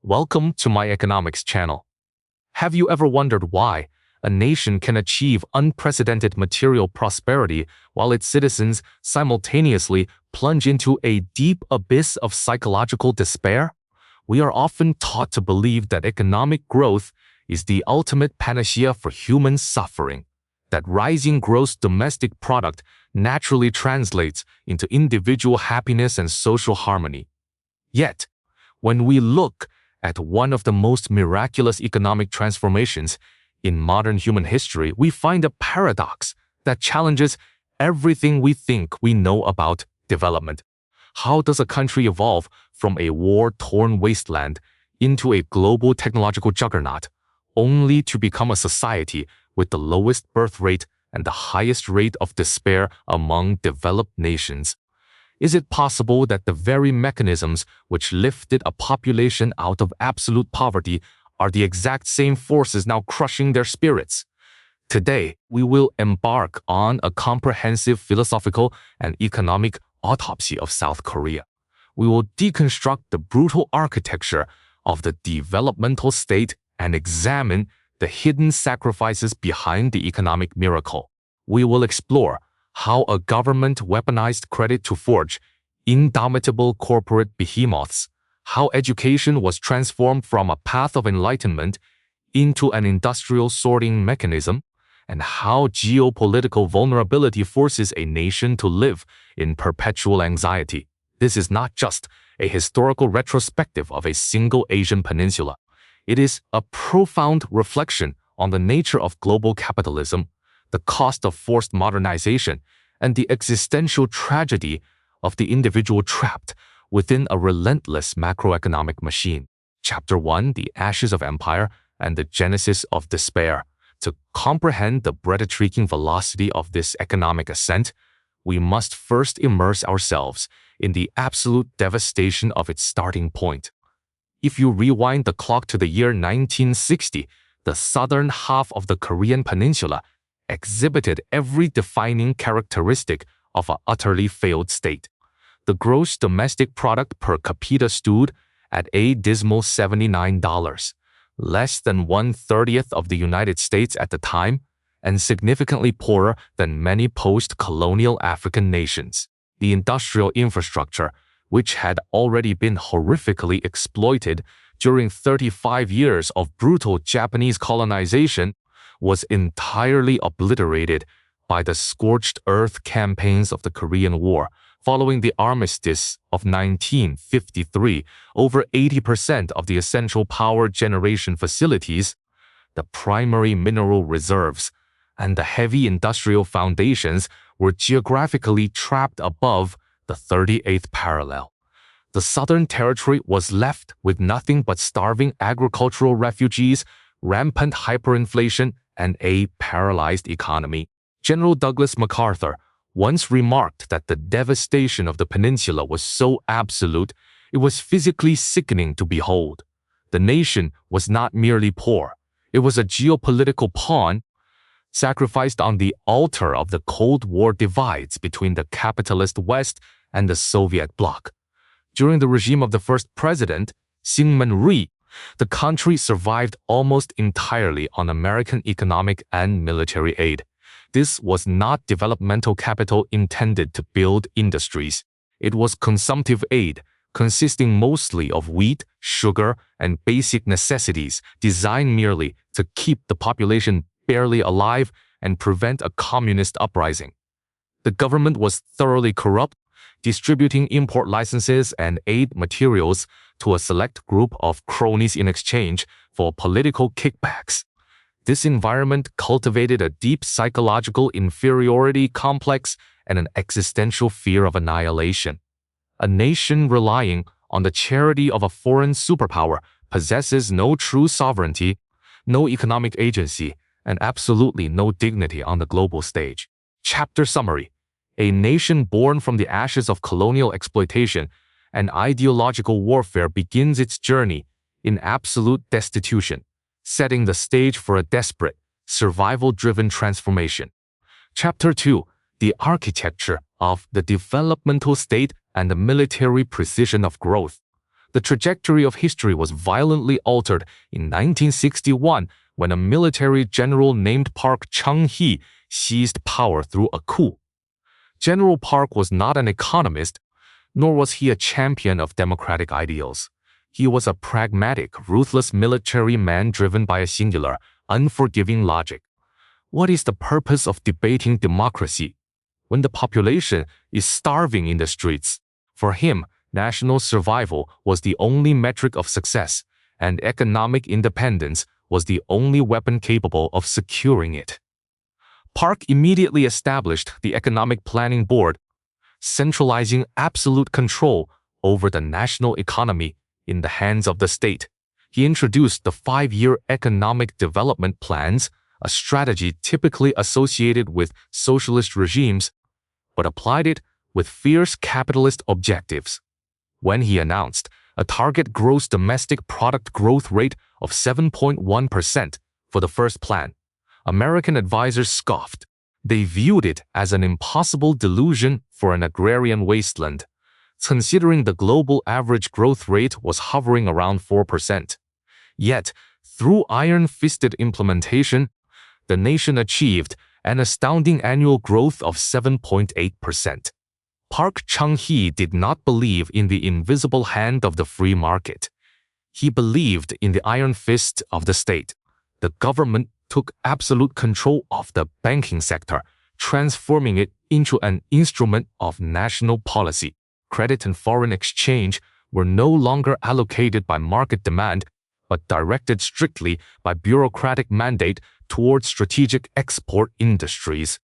Welcome to my economics channel. Have you ever wondered why a nation can achieve unprecedented material prosperity while its citizens simultaneously plunge into a deep abyss of psychological despair? We are often taught to believe that economic growth is the ultimate panacea for human suffering, that rising gross domestic product naturally translates into individual happiness and social harmony. Yet, when we look at one of the most miraculous economic transformations in modern human history, we find a paradox that challenges everything we think we know about development. How does a country evolve from a war-torn wasteland into a global technological juggernaut, only to become a society with the lowest birth rate and the highest rate of despair among developed nations? Is it possible that the very mechanisms which lifted a population out of absolute poverty are the exact same forces now crushing their spirits? Today, we will embark on a comprehensive philosophical and economic autopsy of South Korea. We will deconstruct the brutal architecture of the developmental state and examine the hidden sacrifices behind the economic miracle. We will explore how a government weaponized credit to forge indomitable corporate behemoths, how education was transformed from a path of enlightenment into an industrial sorting mechanism, and how geopolitical vulnerability forces a nation to live in perpetual anxiety. This is not just a historical retrospective of a single Asian peninsula. It is a profound reflection on the nature of global capitalism, the cost of forced modernization, and the existential tragedy of the individual trapped within a relentless macroeconomic machine. Chapter 1: The Ashes of Empire and the Genesis of Despair. To comprehend the breathtaking velocity of this economic ascent, we must first immerse ourselves in the absolute devastation of its starting point. If you rewind the clock to the year 1960, the southern half of the Korean peninsula exhibited every defining characteristic of an utterly failed state. The gross domestic product per capita stood at a dismal $79, less than 1/30th of the United States at the time, and significantly poorer than many post-colonial African nations. The industrial infrastructure, which had already been horrifically exploited during 35 years of brutal Japanese colonization, was entirely obliterated by the scorched earth campaigns of the Korean War. Following the armistice of 1953, over 80% of the essential power generation facilities, the primary mineral reserves, and the heavy industrial foundations were geographically trapped above the 38th parallel. The Southern Territory was left with nothing but starving agricultural refugees, rampant hyperinflation, and a paralyzed economy. General Douglas MacArthur once remarked that the devastation of the peninsula was so absolute, it was physically sickening to behold. The nation was not merely poor, it was a geopolitical pawn sacrificed on the altar of the Cold War divides between the capitalist West and the Soviet bloc. During the regime of the first president, Syngman Rhee, the country survived almost entirely on American economic and military aid. This was not developmental capital intended to build industries. It was consumptive aid, consisting mostly of wheat, sugar, and basic necessities, designed merely to keep the population barely alive and prevent a communist uprising. The government was thoroughly corrupt, distributing import licenses and aid materials to a select group of cronies in exchange for political kickbacks. This environment cultivated a deep psychological inferiority complex and an existential fear of annihilation. A nation relying on the charity of a foreign superpower possesses no true sovereignty, no economic agency, and absolutely no dignity on the global stage. Chapter Summary: A nation born from the ashes of colonial exploitation and ideological warfare begins its journey in absolute destitution, setting the stage for a desperate, survival-driven transformation. Chapter 2: The Architecture of the Developmental State and the Military Precision of Growth. The trajectory of history was violently altered in 1961 when a military general named Park Chung-hee seized power through a coup. General Park was not an economist, nor was he a champion of democratic ideals. He was a pragmatic, ruthless military man driven by a singular, unforgiving logic. What is the purpose of debating democracy when the population is starving in the streets? For him, national survival was the only metric of success, and economic independence was the only weapon capable of securing it. Park immediately established the Economic Planning Board, centralizing absolute control over the national economy in the hands of the state. He introduced the 5-year economic development plans, a strategy typically associated with socialist regimes, but applied it with fierce capitalist objectives. When he announced a target gross domestic product growth rate of 7.1% for the first plan, American advisors scoffed. They viewed it as an impossible delusion for an agrarian wasteland, considering the global average growth rate was hovering around 4%. Yet, through iron-fisted implementation, the nation achieved an astounding annual growth of 7.8%. Park Chung-hee did not believe in the invisible hand of the free market. He believed in the iron fist of the state. The government took absolute control of the banking sector, transforming it into an instrument of national policy. Credit and foreign exchange were no longer allocated by market demand, but directed strictly by bureaucratic mandate towards strategic export industries.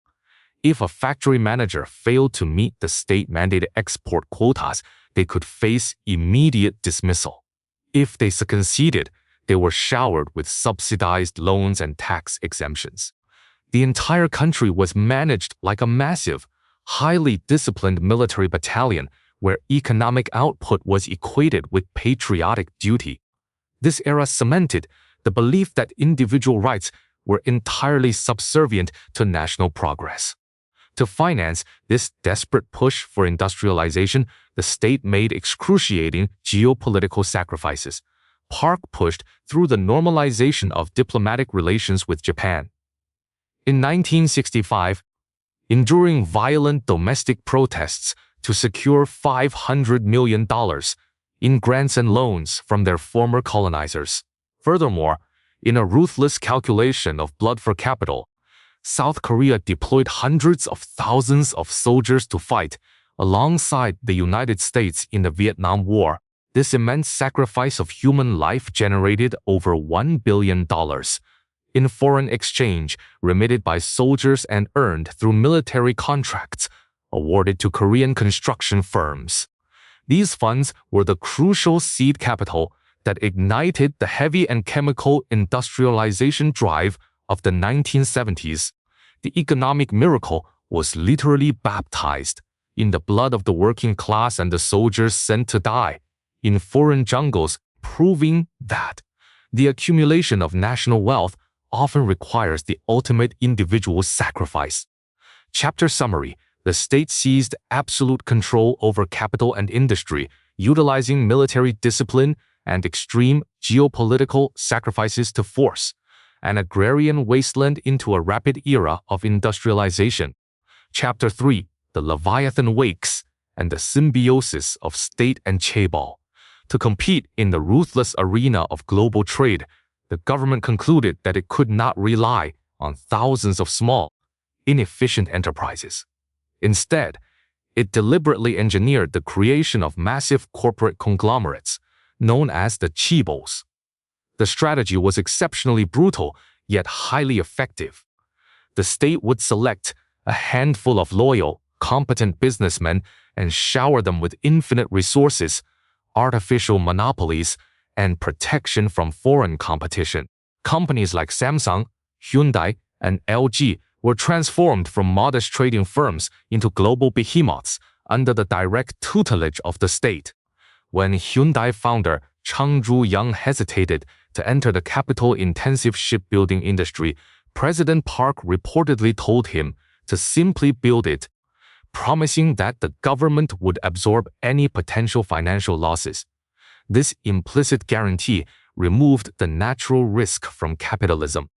If a factory manager failed to meet the state-mandated export quotas, they could face immediate dismissal. If they conceded, they were showered with subsidized loans and tax exemptions. The entire country was managed like a massive, highly disciplined military battalion where economic output was equated with patriotic duty. This era cemented the belief that individual rights were entirely subservient to national progress. To finance this desperate push for industrialization, the state made excruciating geopolitical sacrifices. Park pushed through the normalization of diplomatic relations with Japan. In 1965, enduring violent domestic protests to secure $500 million in grants and loans from their former colonizers. Furthermore, in a ruthless calculation of blood for capital, South Korea deployed hundreds of thousands of soldiers to fight alongside the United States in the Vietnam War. This immense sacrifice of human life generated over $1 billion in foreign exchange remitted by soldiers and earned through military contracts awarded to Korean construction firms. These funds were the crucial seed capital that ignited the heavy and chemical industrialization drive of the 1970s. The economic miracle was literally baptized in the blood of the working class and the soldiers sent to die in foreign jungles, proving that the accumulation of national wealth often requires the ultimate individual sacrifice. Chapter summary: the state seized absolute control over capital and industry, utilizing military discipline and extreme geopolitical sacrifices to force an agrarian wasteland into a rapid era of industrialization. Chapter 3: the Leviathan wakes and the symbiosis of state and Chaebol. To compete in the ruthless arena of global trade, the government concluded that it could not rely on thousands of small, inefficient enterprises. Instead, it deliberately engineered the creation of massive corporate conglomerates, known as the Chaebols. The strategy was exceptionally brutal, yet highly effective. The state would select a handful of loyal, competent businessmen and shower them with infinite resources, artificial monopolies, and protection from foreign competition. Companies like Samsung, Hyundai, and LG were transformed from modest trading firms into global behemoths under the direct tutelage of the state. When Hyundai founder Chung Ju-young hesitated to enter the capital-intensive shipbuilding industry, President Park reportedly told him to simply build it, promising that the government would absorb any potential financial losses. This implicit guarantee removed the natural risk from capitalism.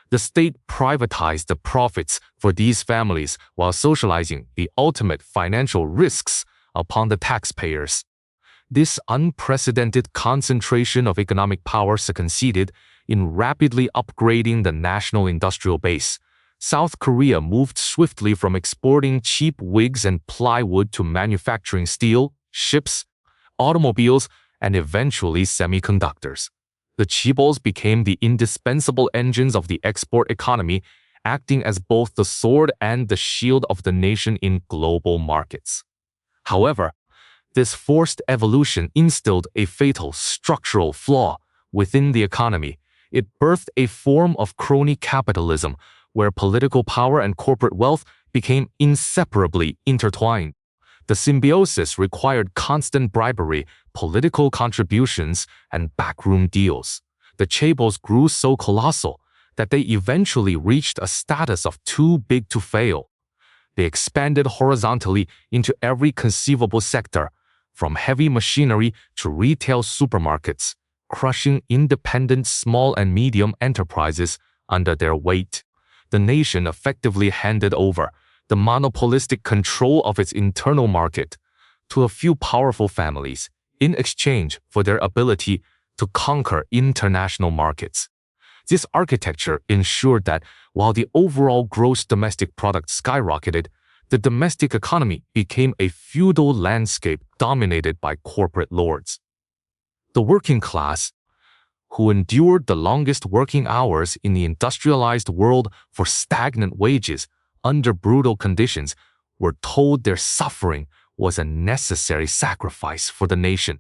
The state privatized the profits for these families while socializing the ultimate financial risks upon the taxpayers. This unprecedented concentration of economic power succeeded in rapidly upgrading the national industrial base. South Korea moved swiftly from exporting cheap wigs and plywood to manufacturing steel, ships, automobiles, and eventually semiconductors. The Chaebols became the indispensable engines of the export economy, acting as both the sword and the shield of the nation in global markets. However, this forced evolution instilled a fatal structural flaw within the economy. It birthed a form of crony capitalism where political power and corporate wealth became inseparably intertwined. The symbiosis required constant bribery, political contributions, and backroom deals. The Chaebols grew so colossal that they eventually reached a status of too big to fail. They expanded horizontally into every conceivable sector, from heavy machinery to retail supermarkets, crushing independent small and medium enterprises under their weight. The nation effectively handed over the monopolistic control of its internal market to a few powerful families in exchange for their ability to conquer international markets. This architecture ensured that while the overall gross domestic product skyrocketed, the domestic economy became a feudal landscape dominated by corporate lords. The working class, who endured the longest working hours in the industrialized world for stagnant wages under brutal conditions, were told their suffering was a necessary sacrifice for the nation.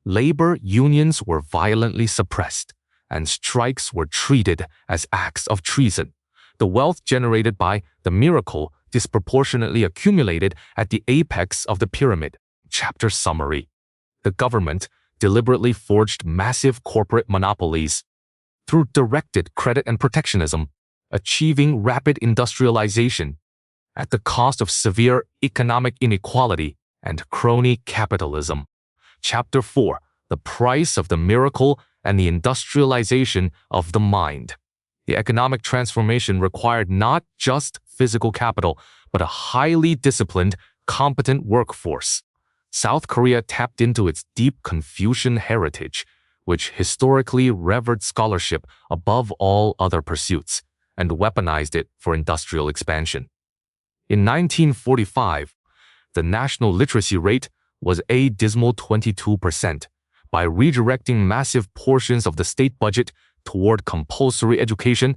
Labor unions were violently suppressed, and strikes were treated as acts of treason. The wealth generated by the miracle disproportionately accumulated at the apex of the pyramid. Chapter summary. The government deliberately forged massive corporate monopolies through directed credit and protectionism, achieving rapid industrialization at the cost of severe economic inequality and crony capitalism. Chapter 4. The price of the miracle and the industrialization of the mind. The economic transformation required not just physical capital, but a highly disciplined, competent workforce. South Korea tapped into its deep Confucian heritage, which historically revered scholarship above all other pursuits, and weaponized it for industrial expansion. In 1945, the national literacy rate was a dismal 22%. By redirecting massive portions of the state budget toward compulsory education,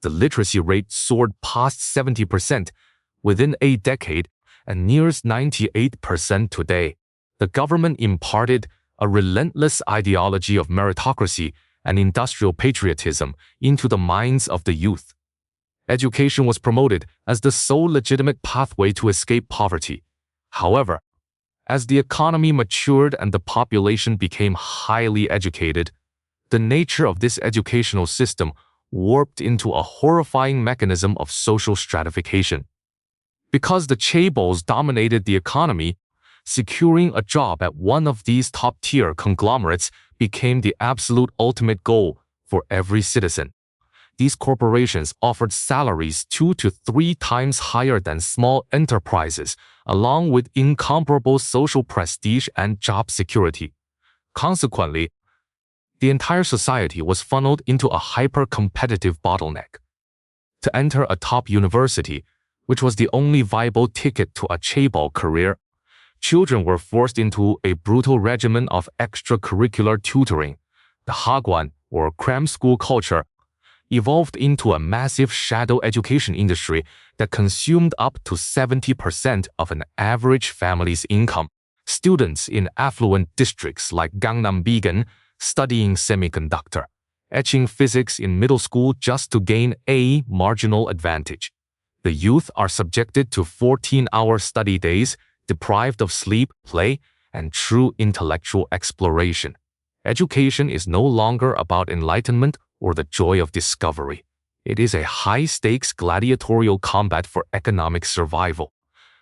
the literacy rate soared past 70% within a decade and nears 98% today. The government imparted a relentless ideology of meritocracy and industrial patriotism into the minds of the youth. Education was promoted as the sole legitimate pathway to escape poverty. However, as the economy matured and the population became highly educated, the nature of this educational system warped into a horrifying mechanism of social stratification. Because the Chaebols dominated the economy, securing a job at one of these top-tier conglomerates became the absolute ultimate goal for every citizen. These corporations offered salaries 2 to 3 times higher than small enterprises, along with incomparable social prestige and job security. Consequently, the entire society was funneled into a hyper-competitive bottleneck. To enter a top university, which was the only viable ticket to a Chaebol career, children were forced into a brutal regimen of extracurricular tutoring. The hagwon, or cram school culture, evolved into a massive shadow education industry that consumed up to 70% of an average family's income. Students in affluent districts like Gangnam studying semiconductor, etching physics in middle school just to gain a marginal advantage. The youth are subjected to 14-hour study days, deprived of sleep, play, and true intellectual exploration. Education is no longer about enlightenment or the joy of discovery. It is a high-stakes gladiatorial combat for economic survival.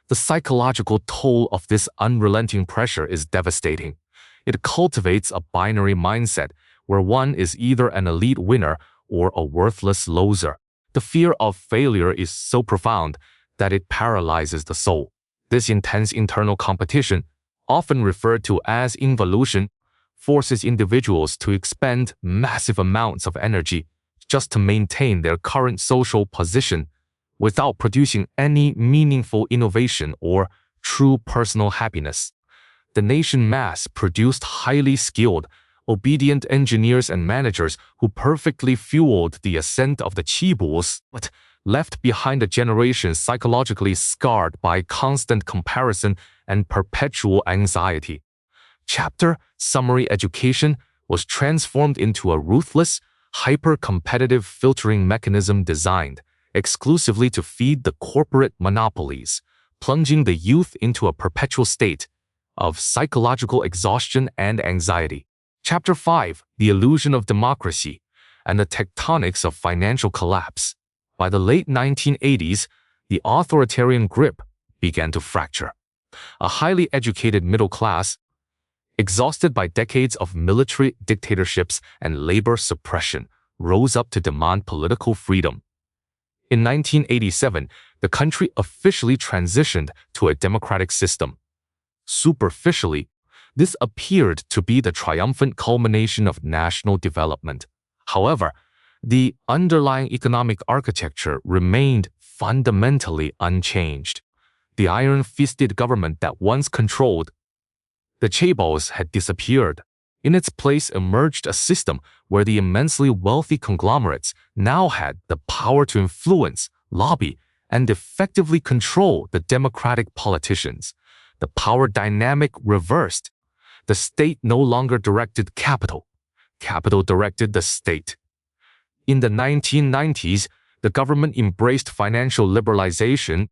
The psychological toll of this unrelenting pressure is devastating. It cultivates a binary mindset where one is either an elite winner or a worthless loser. The fear of failure is so profound that it paralyzes the soul. This intense internal competition, often referred to as involution, forces individuals to expend massive amounts of energy just to maintain their current social position without producing any meaningful innovation or true personal happiness. The nation mass produced highly skilled, obedient engineers and managers who perfectly fueled the ascent of the Chaebols, but left behind a generation psychologically scarred by constant comparison and perpetual anxiety. Chapter Summary Education was transformed into a ruthless, hyper-competitive filtering mechanism designed exclusively to feed the corporate monopolies, plunging the youth into a perpetual state of psychological exhaustion and anxiety. Chapter 5 The Illusion of Democracy and the Tectonics of Financial Collapse. By the late 1980s, the authoritarian grip began to fracture. A highly educated middle class, exhausted by decades of military dictatorships and labor suppression, rose up to demand political freedom. In 1987, the country officially transitioned to a democratic system. Superficially, this appeared to be the triumphant culmination of national development. However, the underlying economic architecture remained fundamentally unchanged. The iron-fisted government that once controlled the Chaebols had disappeared. In its place emerged a system where the immensely wealthy conglomerates now had the power to influence, lobby, and effectively control the democratic politicians. The power dynamic reversed. The state no longer directed capital. Capital directed the state. In the 1990s, the government embraced financial liberalization,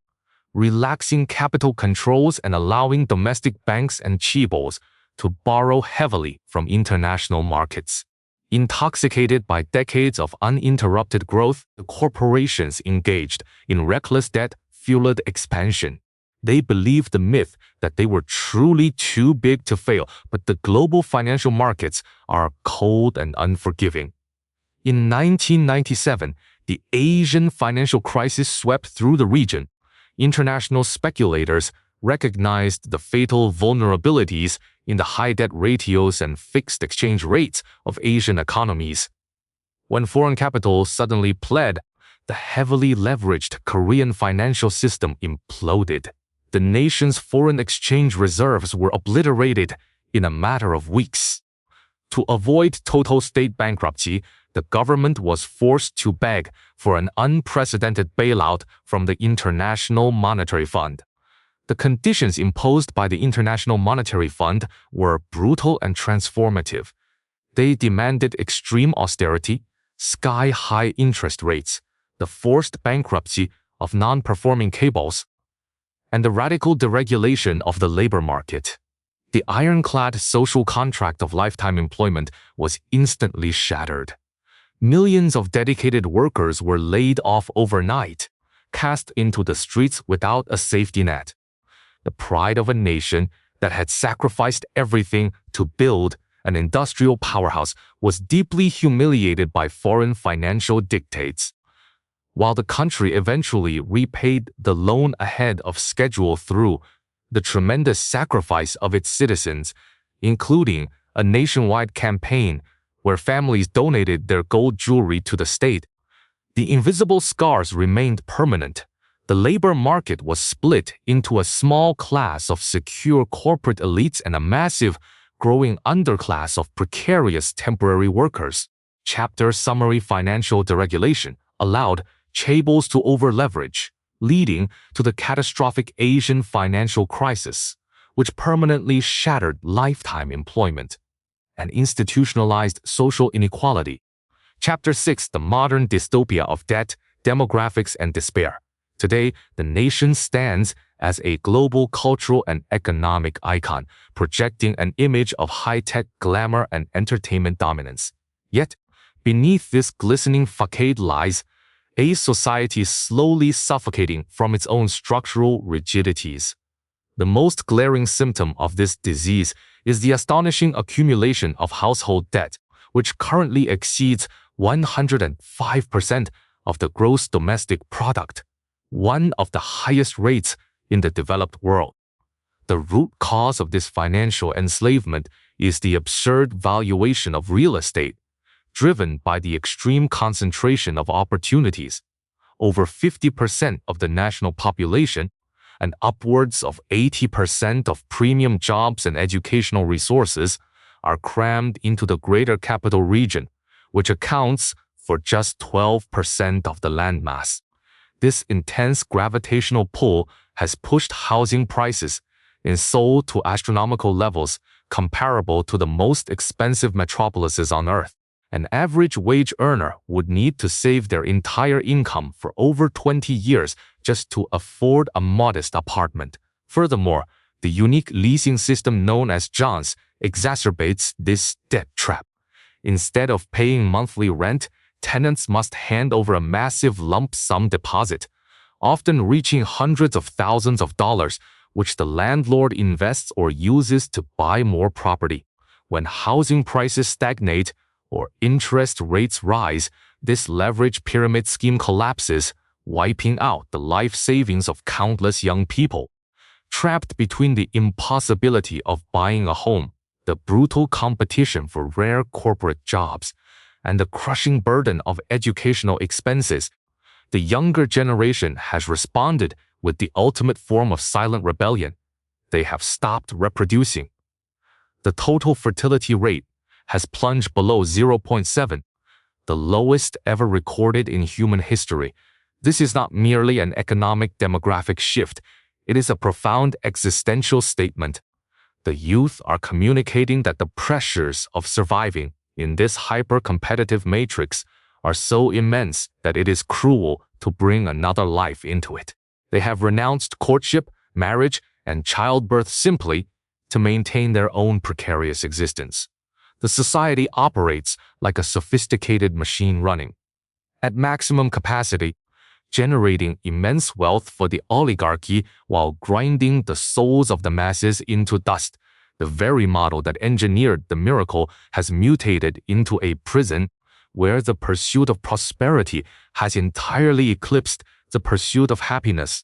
relaxing capital controls and allowing domestic banks and Chaebols to borrow heavily from international markets. Intoxicated by decades of uninterrupted growth, the corporations engaged in reckless debt-fueled expansion. They believed the myth that they were truly too big to fail, but the global financial markets are cold and unforgiving. In 1997, the Asian financial crisis swept through the region. International speculators recognized the fatal vulnerabilities in the high debt ratios and fixed exchange rates of Asian economies. When foreign capital suddenly fled, the heavily leveraged Korean financial system imploded. The nation's foreign exchange reserves were obliterated in a matter of weeks. To avoid total state bankruptcy, the government was forced to beg for an unprecedented bailout from the International Monetary Fund. The conditions imposed by the International Monetary Fund were brutal and transformative. They demanded extreme austerity, sky-high interest rates, the forced bankruptcy of non-performing Chaebols, and the radical deregulation of the labor market. The ironclad social contract of lifetime employment was instantly shattered. Millions of dedicated workers were laid off overnight, cast into the streets without a safety net. The pride of a nation that had sacrificed everything to build an industrial powerhouse was deeply humiliated by foreign financial dictates. While the country eventually repaid the loan ahead of schedule through the tremendous sacrifice of its citizens, including a nationwide campaign where families donated their gold jewelry to the state, the invisible scars remained permanent. The labor market was split into a small class of secure corporate elites and a massive, growing underclass of precarious temporary workers. Chapter Summary Financial deregulation allowed Chaebols to over-leverage, leading to the catastrophic Asian financial crisis, which permanently shattered lifetime employment and institutionalized social inequality. Chapter 6 The Modern Dystopia of Debt, Demographics, and Despair. Today, the nation stands as a global cultural and economic icon, projecting an image of high-tech glamour and entertainment dominance. Yet, beneath this glistening facade lies a society slowly suffocating from its own structural rigidities. The most glaring symptom of this disease is the astonishing accumulation of household debt, which currently exceeds 105% of the gross domestic product, one of the highest rates in the developed world. The root cause of this financial enslavement is the absurd valuation of real estate, driven by the extreme concentration of opportunities. Over 50% of the national population and upwards of 80% of premium jobs and educational resources are crammed into the greater capital region, which accounts for just 12% of the landmass. This intense gravitational pull has pushed housing prices in Seoul to astronomical levels comparable to the most expensive metropolises on Earth. An average wage earner would need to save their entire income for over 20 years just to afford a modest apartment. Furthermore, the unique leasing system known as JONS exacerbates this debt trap. Instead of paying monthly rent, tenants must hand over a massive lump sum deposit, often reaching hundreds of thousands of dollars, which the landlord invests or uses to buy more property. When housing prices stagnate or interest rates rise, this leverage pyramid scheme collapses, wiping out the life savings of countless young people. Trapped between the impossibility of buying a home, the brutal competition for rare corporate jobs, and the crushing burden of educational expenses, the younger generation has responded with the ultimate form of silent rebellion. They have stopped reproducing. The total fertility rate has plunged below 0.7, the lowest ever recorded in human history. This is not merely an economic demographic shift, it is a profound existential statement. The youth are communicating that the pressures of surviving in this hyper-competitive matrix are so immense that it is cruel to bring another life into it. They have renounced courtship, marriage, and childbirth simply to maintain their own precarious existence. The society operates like a sophisticated machine running at maximum capacity, generating immense wealth for the oligarchy while grinding the souls of the masses into dust. The very model that engineered the miracle has mutated into a prison where the pursuit of prosperity has entirely eclipsed the pursuit of happiness.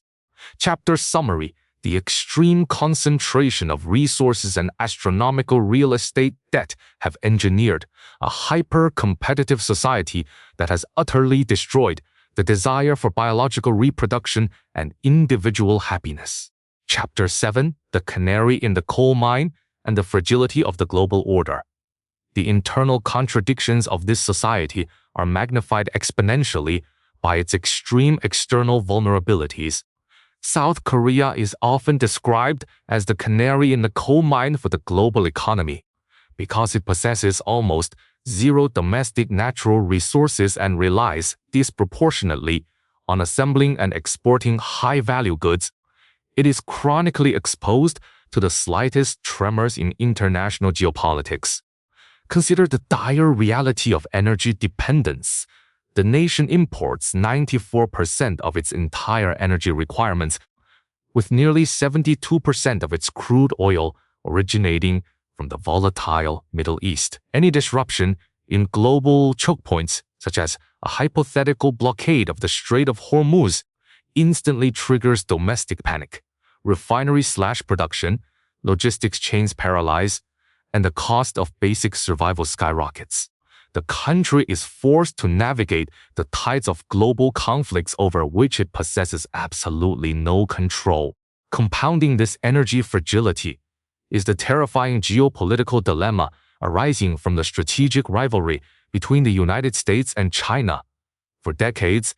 Chapter summary: the extreme concentration of resources and astronomical real estate debt have engineered a hyper-competitive society that has utterly destroyed the desire for biological reproduction and individual happiness. Chapter 7: the canary in the coal mine and the fragility of the global order. The internal contradictions of this society are magnified exponentially by its extreme external vulnerabilities. South Korea is often described as the canary in the coal mine for the global economy because it possesses almost zero domestic natural resources and relies disproportionately on assembling and exporting high-value goods. It is chronically exposed to the slightest tremors in international geopolitics. Consider the dire reality of energy dependence. The nation imports 94% of its entire energy requirements, with nearly 72% of its crude oil originating from the volatile Middle East. Any disruption in global choke points, such as a hypothetical blockade of the Strait of Hormuz, instantly triggers domestic panic. Refinery/production, logistics chains paralyze, and the cost of basic survival skyrockets. The country is forced to navigate the tides of global conflicts over which it possesses absolutely no control. Compounding this energy fragility is the terrifying geopolitical dilemma arising from the strategic rivalry between the United States and China. For decades,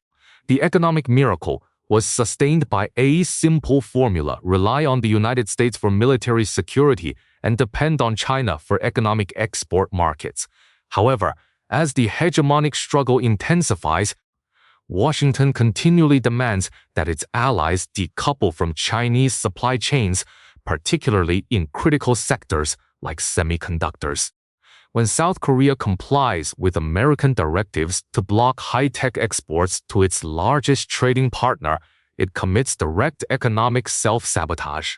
the economic miracle was sustained by a simple formula: rely on the United States for military security and depend on China for economic export markets. However, as the hegemonic struggle intensifies, Washington continually demands that its allies decouple from Chinese supply chains, particularly in critical sectors like semiconductors. When South Korea complies with American directives to block high-tech exports to its largest trading partner, it commits direct economic self-sabotage.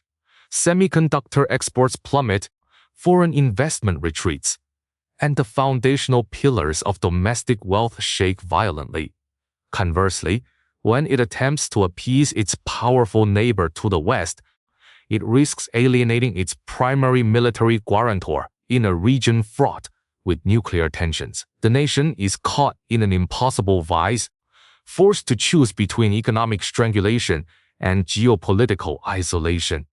Semiconductor exports plummet, foreign investment retreats, and the foundational pillars of domestic wealth shake violently. Conversely, when it attempts to appease its powerful neighbor to the west, it risks alienating its primary military guarantor in a region fraught with nuclear tensions. The nation is caught in an impossible vice, forced to choose between economic strangulation and geopolitical isolation.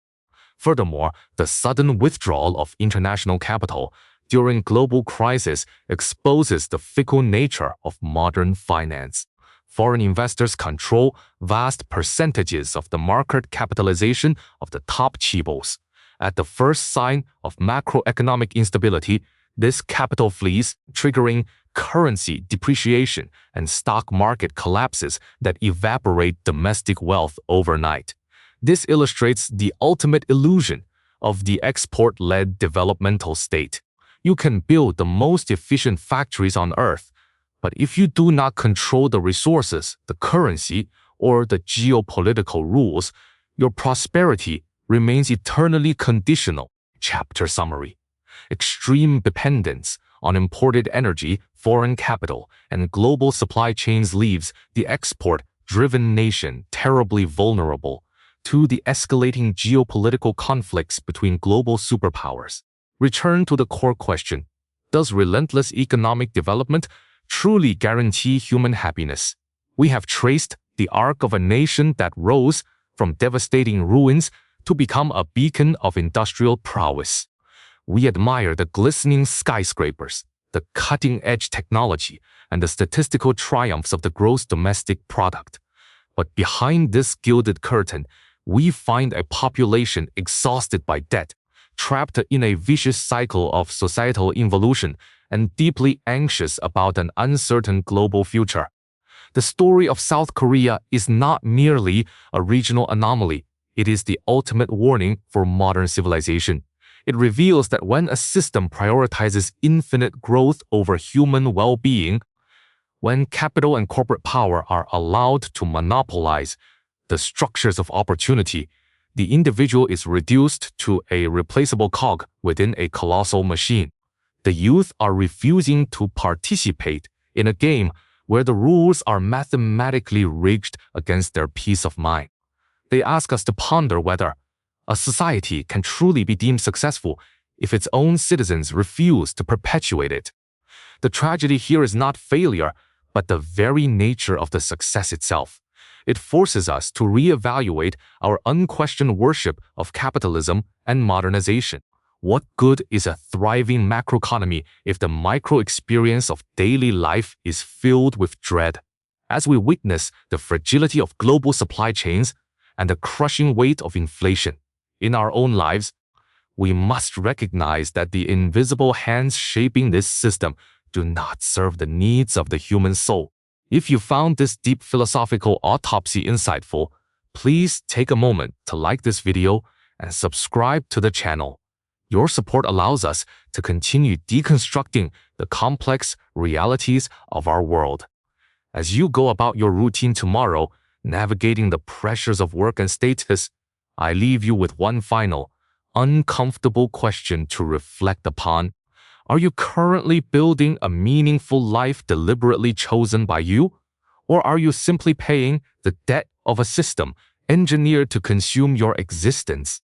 Furthermore, the sudden withdrawal of international capital during global crisis exposes the fickle nature of modern finance. Foreign investors control vast percentages of the market capitalization of the top Chaebols. At the first sign of macroeconomic instability, this capital flees, triggering currency depreciation and stock market collapses that evaporate domestic wealth overnight. This illustrates the ultimate illusion of the export-led developmental state. You can build the most efficient factories on earth, but if you do not control the resources, the currency, or the geopolitical rules, your prosperity remains eternally conditional. Chapter summary. Extreme dependence on imported energy, foreign capital, and global supply chains leaves the export-driven nation terribly vulnerable to the escalating geopolitical conflicts between global superpowers. Return to the core question: does relentless economic development truly guarantee human happiness? We have traced the arc of a nation that rose from devastating ruins to become a beacon of industrial prowess. We admire the glistening skyscrapers, the cutting-edge technology, and the statistical triumphs of the gross domestic product. But behind this gilded curtain, we find a population exhausted by debt, trapped in a vicious cycle of societal involution, and deeply anxious about an uncertain global future. The story of South Korea is not merely a regional anomaly, it is the ultimate warning for modern civilization. It reveals that when a system prioritizes infinite growth over human well-being, when capital and corporate power are allowed to monopolize the structures of opportunity, the individual is reduced to a replaceable cog within a colossal machine. The youth are refusing to participate in a game where the rules are mathematically rigged against their peace of mind. They ask us to ponder whether a society can truly be deemed successful if its own citizens refuse to perpetuate it. The tragedy here is not failure, but the very nature of the success itself. It forces us to reevaluate our unquestioned worship of capitalism and modernization. What good is a thriving macroeconomy if the micro-experience of daily life is filled with dread? As we witness the fragility of global supply chains and the crushing weight of inflation in our own lives, we must recognize that the invisible hands shaping this system do not serve the needs of the human soul. If you found this deep philosophical autopsy insightful, please take a moment to like this video and subscribe to the channel. Your support allows us to continue deconstructing the complex realities of our world. As you go about your routine tomorrow, navigating the pressures of work and status, I leave you with one final, uncomfortable question to reflect upon. Are you currently building a meaningful life deliberately chosen by you? Or are you simply paying the debt of a system engineered to consume your existence?